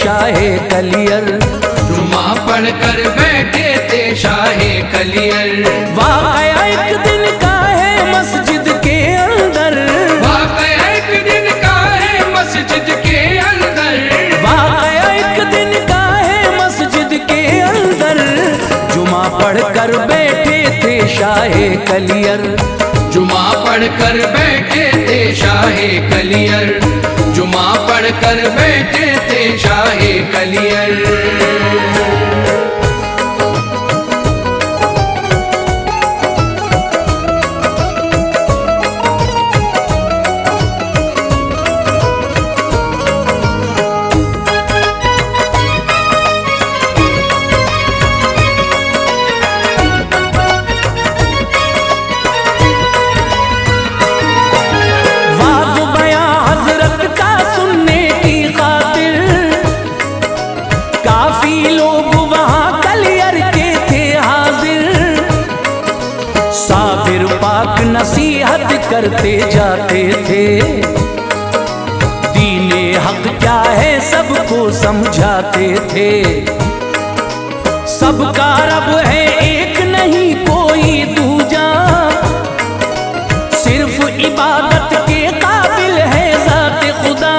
शाहे कलियर। जुमा पढ़कर बैठे थे शाहे कलियर। वाक़या एक दिन का है मस्जिद के अंदर, वाक़या एक दिन का है मस्जिद के अंदर, वाक़या एक दिन का है मस्जिद के अंदर। जुमा पढ़कर बैठे थे शाहे कलियर। जुमा पढ़कर बैठे थे शाहे कलियर। जुमा पढ़कर बैठे थे शाहे कलियर। काफी लोग वहां कलियर के थे हाजिर। साबिर पाक नसीहत करते जाते थे, दीने हक क्या है सबको समझाते थे। सबका रब है एक नहीं कोई दूजा, सिर्फ इबादत के काबिल है ज़ात खुदा।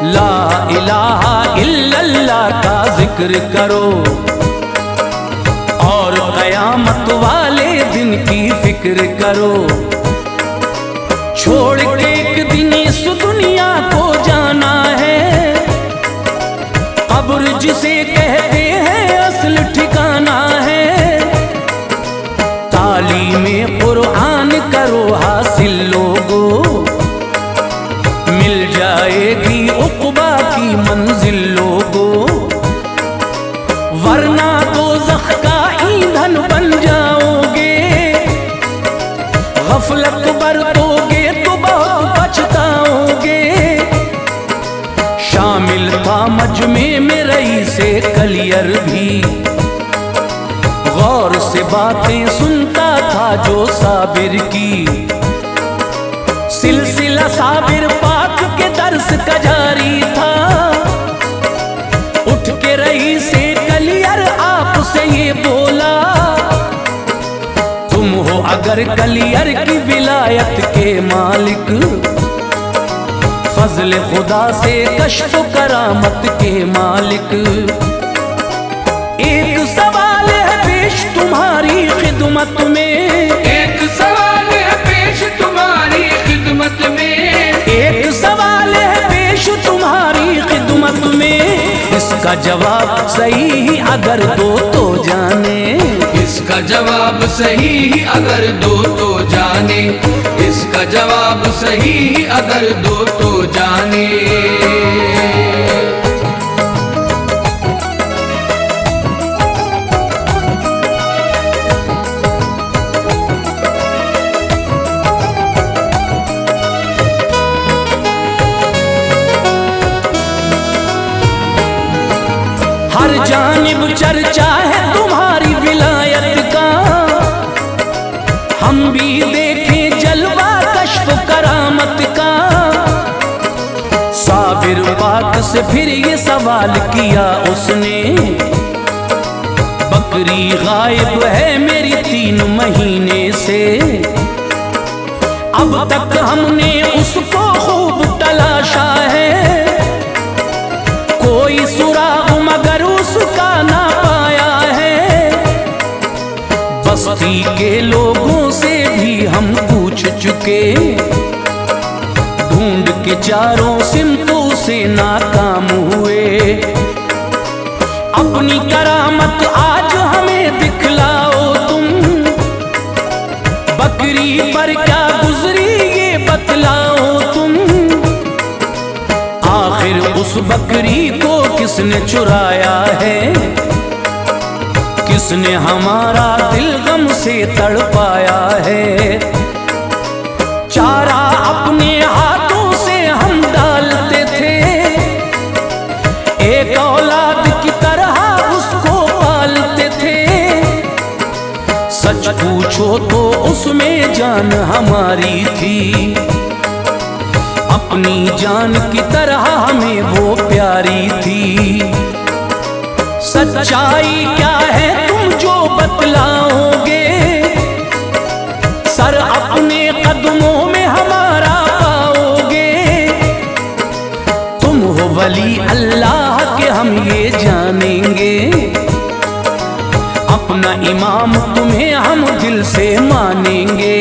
ला इलाहा इल्लल्लाह का जिक्र करो और कयामत वाले दिन की फिक्र करो। छोड़ के एक दिन इस दुनिया को जाना है, कब्र जिसे कहते हैं असल ठिकाना है। तालीमे कुरान करो हासिल लोगो, मिल जाएगी उक़बा की मंजिल लोगो। वरना दोज़ख का ईंधन बन जाओगे, गफलत बरतोगे तो बहुत पछताओगे। शामिल था मजमे में रईसे कलियर भी, गौर से बातें सुनता था जो साबिर की। सिलसिला साबिर पाक के दर्स का जारी था। उठ के रईसे कलियर आपसे ये बोला, तुम हो अगर कलियर की विलायत के मालिक, फजल खुदा से कश्फ करामत के मालिक। एक सवाल है पेश तुम्हारी खिदमत में, एक सवाल है पेश तुम्हारी खिदमत में, एक सवाल है पेश तुम्हारी खिदमत में। इसका जवाब सही अगर दो तो जाने, इसका जवाब सही अगर दो तो जाने, इसका जवाब सही अगर दो तो जाने। हर जानिब चर्चा है तुम्हारी विलायत का, हम भी देखें जलवा कश्फ करामत का। साबिर पाक से फिर ये सवाल किया उसने, बकरी गायब है मेरी 3 महीने से। अब तक हमने उसको खूब तलाशा है, कोई सुराग मगर उसका ना पाया है। बस्ती के लोगों से भी हम पूछ चुके, ढूंढ के चारों सिमतों से नाकाम हुए। अपनी करामत आज हमें दिखलाओ तुम, बकरी पर क्या गुजरी ये बतलाओ तुम। आखिर उस बकरी को किसने चुराया है, किसने हमारा दिल गम से तड़पाया है। चारा अपने हाथों से हम डालते थे, एक औलाद की तरह उसको पालते थे। सच पूछो तो उसमें जान हमारी थी, अपनी जान की तरह हमें वो प्यारी थी। सच्चाई क्या है तुम जो बतलाओगे, सर अपने कदमों में हमारा पाओगे। तुम हो वली अल्लाह के हम ये जानेंगे, अपना इमाम तुम्हें हम दिल से मानेंगे।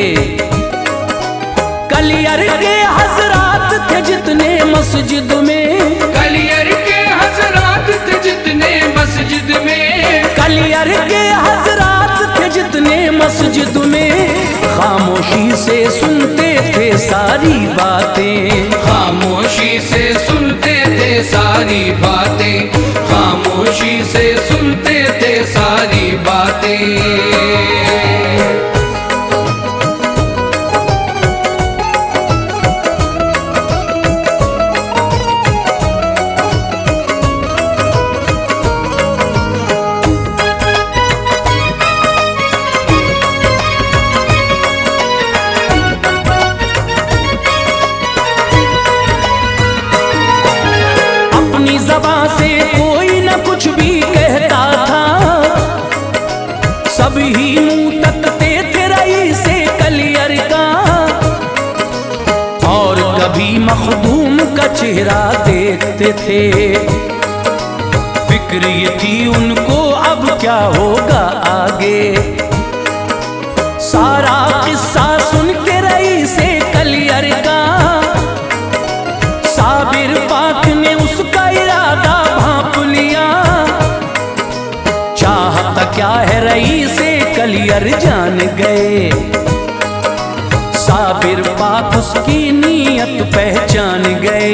कलियर के हजरात थे जितने मस्जिद में, कलियर के हजरात थे जितने मस्जिद में, कलियर के हजरात थे जितने मस्जिद में। खामोशी से सुनते थे सारी बातें, खामोशी से सुनते थे सारी बातें, खामोशी से सुनते थे सारी बातें। ज़बां से कोई न कुछ भी कहता था, सब ही मुंह तकते थे रईस कलियर का। और कभी मखदूम का चेहरा देखते थे, फिक्र ये थी उनको अब क्या होगा आगे। सारा किस्सा सुन के रईस कलियर का साबिर पाक ने उसका इरादा भांप लिया। चाहता क्या है रईस कलियर जान गए, साबिर पाक उसकी नीयत पहचान गए।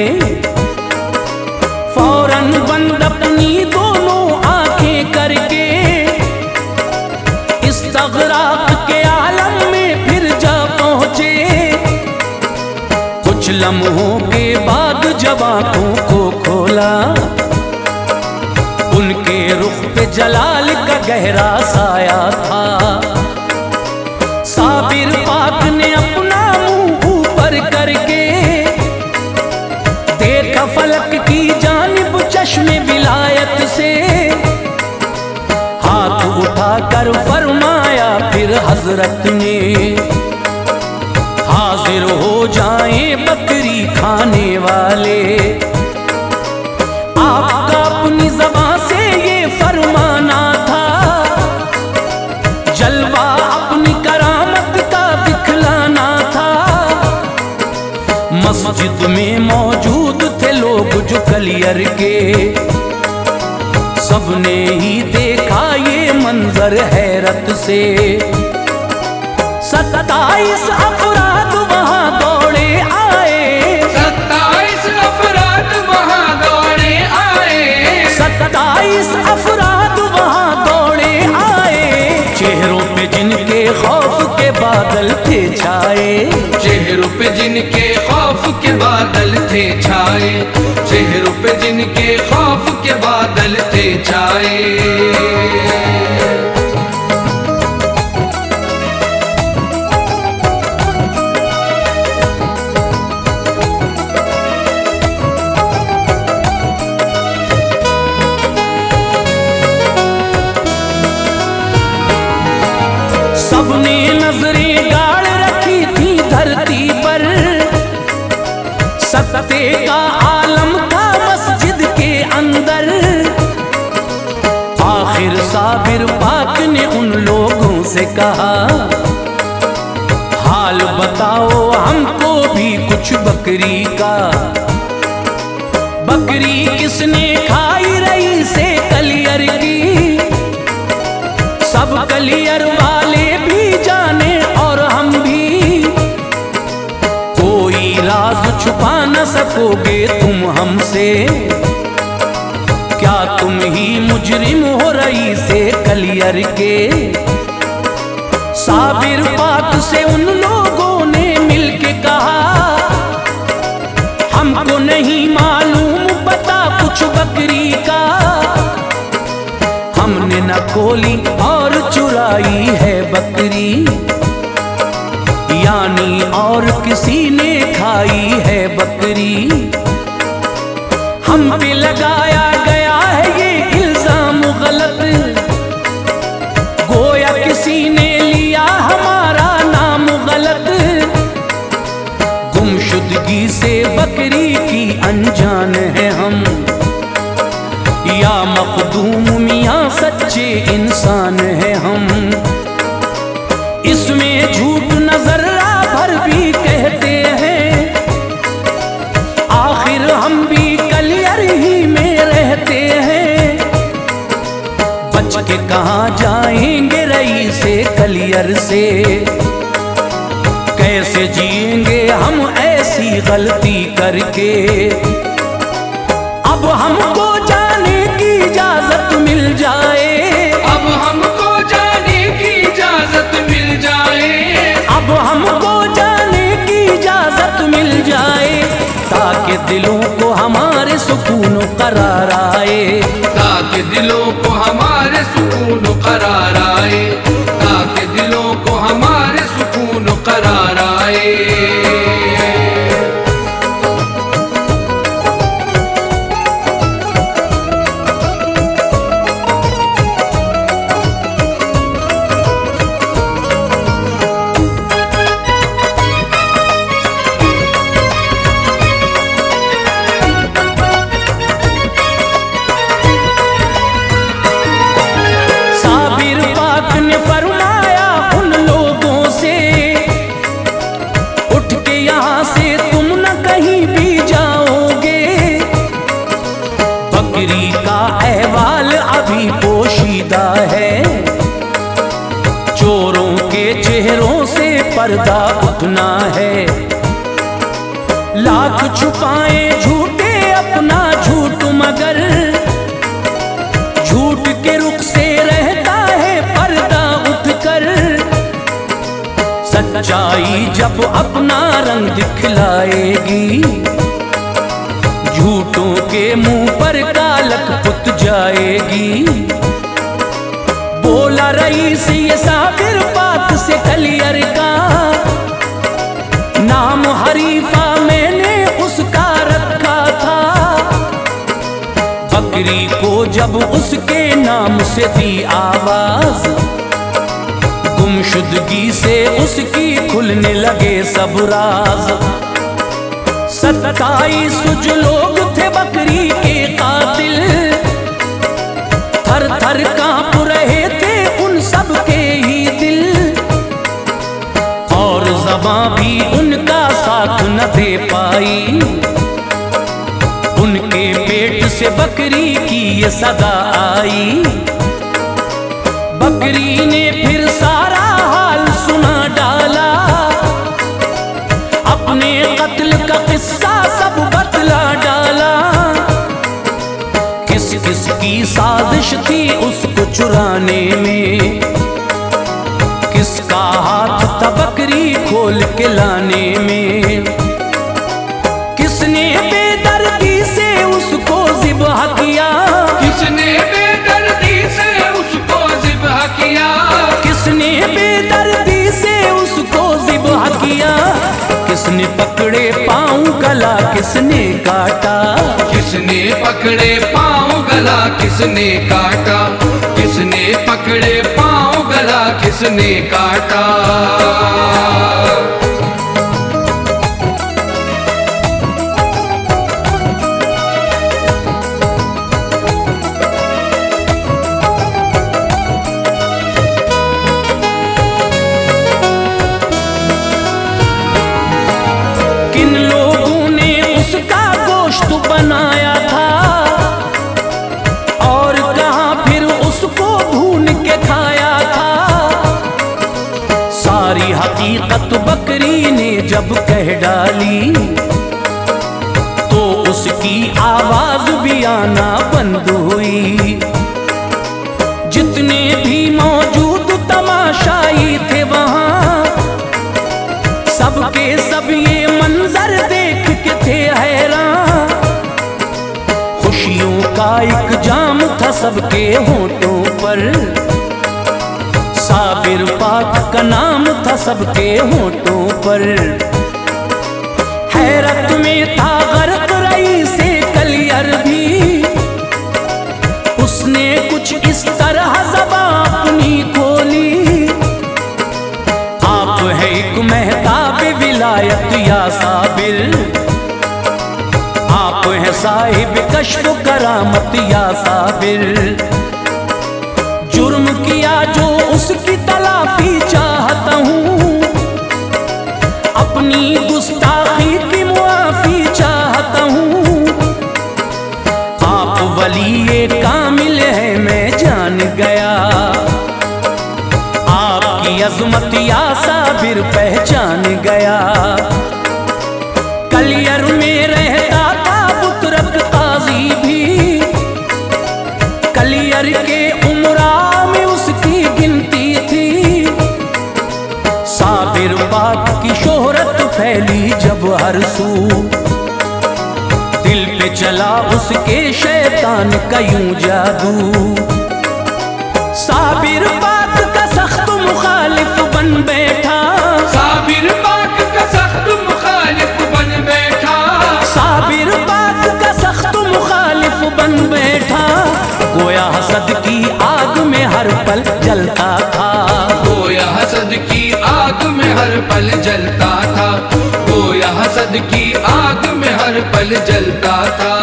फौरन बंद अपनी दोनों आंखें करके इस्तग़राक़ के आलम में फिर जा पहुंचे। कुछ लम्हों के बाद जब आंखों को खोला, उनके रुख पे जलाल का गहरा साया था। साबिर पाक ने अपना मुंह ऊपर करके देखा फलक की जानिब चश्मे विलायत से। हाथ उठाकर फरमाया फिर हजरत ने, हाजिर हो जाएं बकरी खाने वाले। आपका अपनी ज़बां से ये फरमाना था, जलवा अपनी करामत का दिखलाना था। मस्जिद में मौजूद थे लोग जो कलियर के, सबने ही देखा ये मंजर हैरत से। 27 अफराद वहां दौड़े आए, 27 अफराद वहां दौड़े आए, 27 अफराद वहां दौड़े आए। चेहरों पे जिनके खौफ के बादल थे छाए, चेहरों पे जिनके खौफ के बादल थे छाए, चेहरों पे जिनके खौफ के बादल थे छाए। सबने नजरें गाड़ रखी थी धरती पर, सत्ते का आलम था मस्जिद के अंदर। आखिर साबिर पाक ने उन लोगों से कहा, हाल बताओ हमको भी कुछ बकरी का। बकरी किसने खाई रईस कलियर की, सब कलियर वाले भी जाने और हम भी। कोई राज छुपा न सकोगे तुम हमसे, क्या तुम ही मुजरिम हो रईस कलियर के। साबिर पाक से उन लोगों ने मिलके कहा, हमको नहीं मालूम पता कुछ बकरी का। हमने न खोली और चुराई है बकरी, यानी और किसी ने खाई है बकरी। हम पे लगाया गया है ये इल्जाम गलत, गोया किसी ने लिया हमारा नाम गलत। गुमशुदगी से बकरी की अनजान है हम, या मखदूम मियां सच्चे इंसान है हम। इसमें झूठ न जर्रा भर भी कहते हैं, आखिर हम भी कलियर ही में रहते हैं। बच के कहाँ जाएंगे रई से कलियर से, कैसे जिएंगे हम ऐसी गलती करके। अब हमको जाने की इजाजत मिल जाए, अब हमको जाने की इजाजत मिल जाए, अब हमको जाने की इजाजत मिल जाए, ताकि दिलों को हमारे सुकून करार आए, ताकि दिलों को हमारे सुकून करार आए, ताकि दिलों को हमारे सुकून करार आए। बकरी का अहवाल अभी पोशीदा है, चोरों के चेहरों से पर्दा उठना है। लाख छुपाए झूठे अपना झूठ, मगर झूठ के रुख से रहता है पर्दा उठकर। सच्चाई जब अपना रंग दिखलाएगी, झूठों के मुंह पर कालक पुत जाएगी। बोला रईस ये साबिर बात से कलियर का, नाम हरीफा मैंने उसका रखा था। बकरी को जब उसके नाम से दी आवाज, गुमशुदगी से उसकी खुलने लगे सब राज। 27 जो लोग थे बकरी के कातिल, थर थर कांप रहे थे उन सब के ही दिल, और ज़बां भी उनका साथ न दे पाई। उनके पेट से बकरी की ये सदा आई। बकरी ने फिर सारा हाल सुना डाला, अपने कत्ल का किस्सा सब बतला डाला। किस किस की साजिश थी उसको चुराने में, किसका हाथ था बकरी खोल के लाने में। किसने बेदर्दी से उसको ज़िब्हा किया, किसने बेदर्दी से उसको ज़िब्हा किया, किसने बेदर्दी से उसको ज़िब्हा किया। किसने पकड़े पाँव गला किसने काटा, किसने पकड़े पाँव गला किसने काटा, किसने पकड़े पाँव गला किसने काटा। किन लोगों ने उसका गोश्त बनाया था, और कहाँ फिर उसको भून के खाया था। सारी हकीकत बकरी ने जब कह डाली, तो उसकी आवाज भी आना बंद हुई। जितने भी मौजूद तमाशाई थे वहाँ, सबके सब ये मंजर देख के थे हैरान। खुशियों का एक जाम था सबके होठों पर, साबिर पाक का नाम था सबके होठों पर। हैरत में था गर्क रईस कलियर भी, उसने कुछ इस तरह ज़बान अपनी खोली। आप है एक महताब विलायत या साबिर, आप है साहिब कश्फ करामत या साबिर। जुर्म किया जो उसकी तलाफी चाहता हूँ, अपनी गुस्ताखी की मुआफी चाहता हूँ। आप वली कामिल है मैं जान गया, आपकी अजमत या साबिर पहचान गया। कलियर में रहता था बुतरक काजी भी, कलियर के उमरा में उसकी गिनती थी। साबिर पाक की शोहरत फैली जब हर सू, दिल पे चला उसके शैतान का यूं जादू। साबिर पाक का सख्त मुखालिफ बन बैठा, साबिर पाक का सख्त मुखालिफ बन बैठा, साबिर पाक का सख्त मुखालिफ बन बैठा। गोया हसद की आग में हर पल जलता था, गोया हसद की आग में हर पल जलता था, गोया हसद की आग में हर पल जलता था।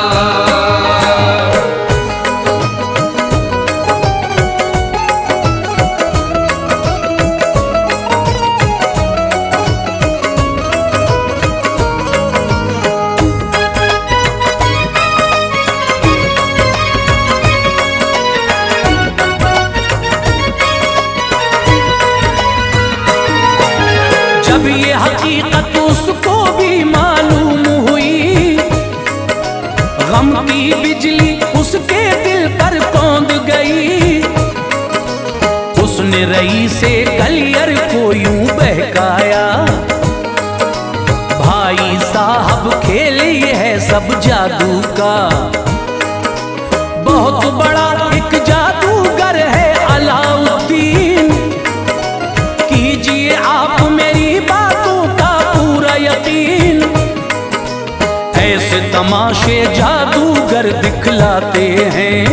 जब ये हकीकत उसको भी मालूम हुई, गम की बिजली उसके दिल पर कौंध गई। उसने रईस कलियर को यूं बहकाया, भाई साहब खेल ये है सब जादू का। बहुत बड़ा एक जादूगर है अलाउद्दीन, कीजिए आप मेरी बातों का पूरा यकीन। ऐसे तमाशे जादूगर दिखलाते हैं,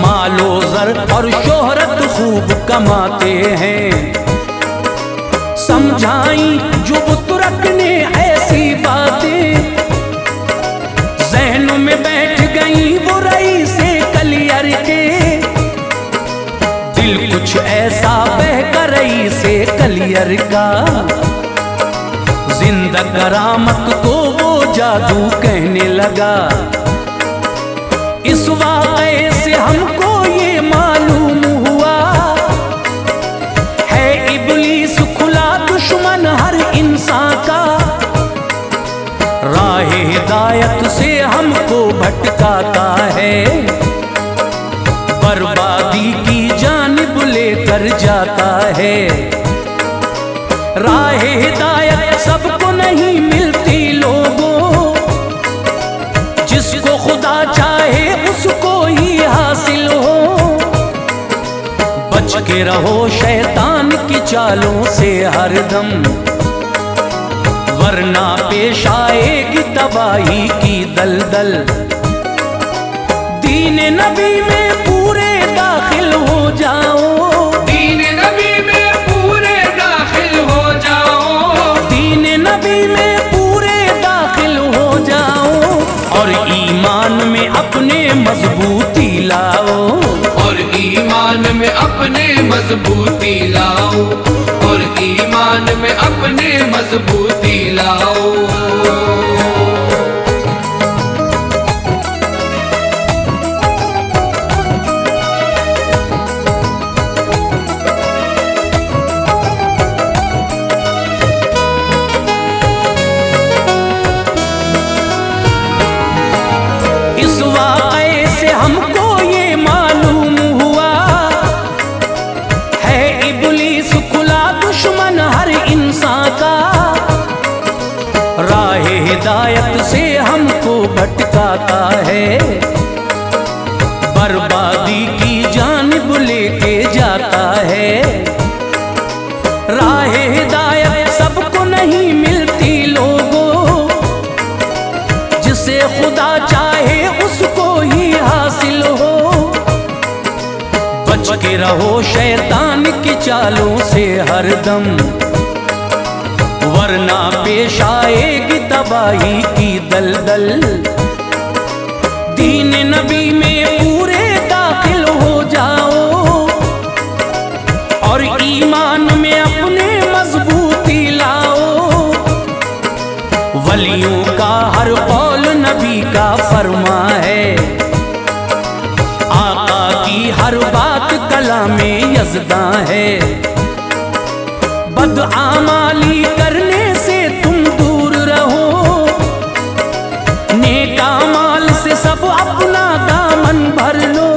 मालो ज़र और शोहरत खूब कमाते हैं। समझाई जो बुतरक ने ऐसी बातें, ज़हन में बैठ गई वो रईस कलियर के। दिल कुछ ऐसा बहका रईस कलियर का, जिंदा करामत को वो जादू कहने लगा। इस वाक़े से हमको ये मालूम हुआ है, इब्लीस खुला दुश्मन हर इंसान का। राह हिदायत से हमको भटकाता है, बर्बादी की जानिब लेकर जाता है। राह हिदायत सबको नहीं मिलती लोगों, जिसको खुदा चाहे उसको ही हासिल हो। बच के रहो शैतान की चालों से हरदम, वरना पेश आएगी तबाही की दलदल। दीन नबी में पूरे दाखिल हो जाओ, दीन नबी में पूरे दाखिल हो जाओ, दीन नबी में पूरे दाखिल हो जाओ। और ईमान में अपने मजबूती लाओ, और ईमान में अपने मजबूती लाओ, और ईमान में अपने मजबूती लाओ। इस वाक़े से हमको ये मालूम हुआ है, इब्लीस खुला दुश्मन हर इंसान का। राह हिदायत से हमको भटकाता है, बर्बादी की जानिब लेके जाता है। बच के रहो शैतान की चालों से हरदम, वरना पेश आएगी तबाही की दलदल। दीन नबी में पूरे दाखिल हो जाओ और ईमान में अपने मजबूती लाओ। वलियों का हर कौल नबी का फरमा है, आका की हर बात कलामे यज़दा है। बदआमाली करने से तुम दूर रहो, नेक अमाल से सब अपना दामन भर लो।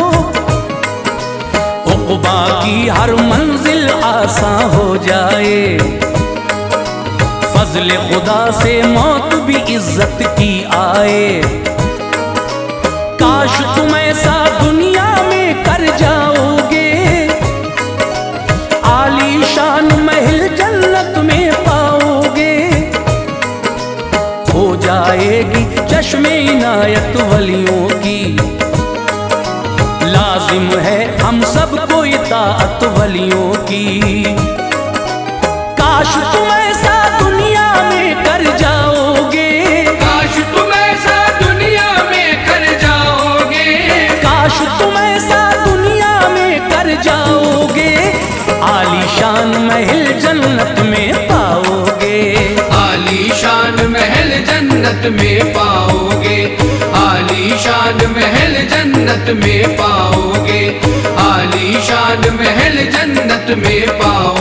उक़बा की हर मंजिल आसान हो जाए, फज़ल खुदा से मौत भी इज्जत की आए। काश तुम ऐसा दुनिया में कर जाओगे, आलीशान महल जन्नत में पाओगे। हो जाएगी चश्मे इनायत वलियों की, लाजिम है हम सबको इताअत वलियों की। काश तुम ऐसा दुनिया में कर जाओगे, काश तुम ऐसा दुनिया में कर जाओगे, काश तुम ऐसा दुनिया में कर जाओगे। आलीशान महल जन्नत में पाओगे, आलीशान महल जन्नत में पाओगे, आलीशान महल जन्नत में पाओगे, आलीशान महल जन्नत में पाओगे।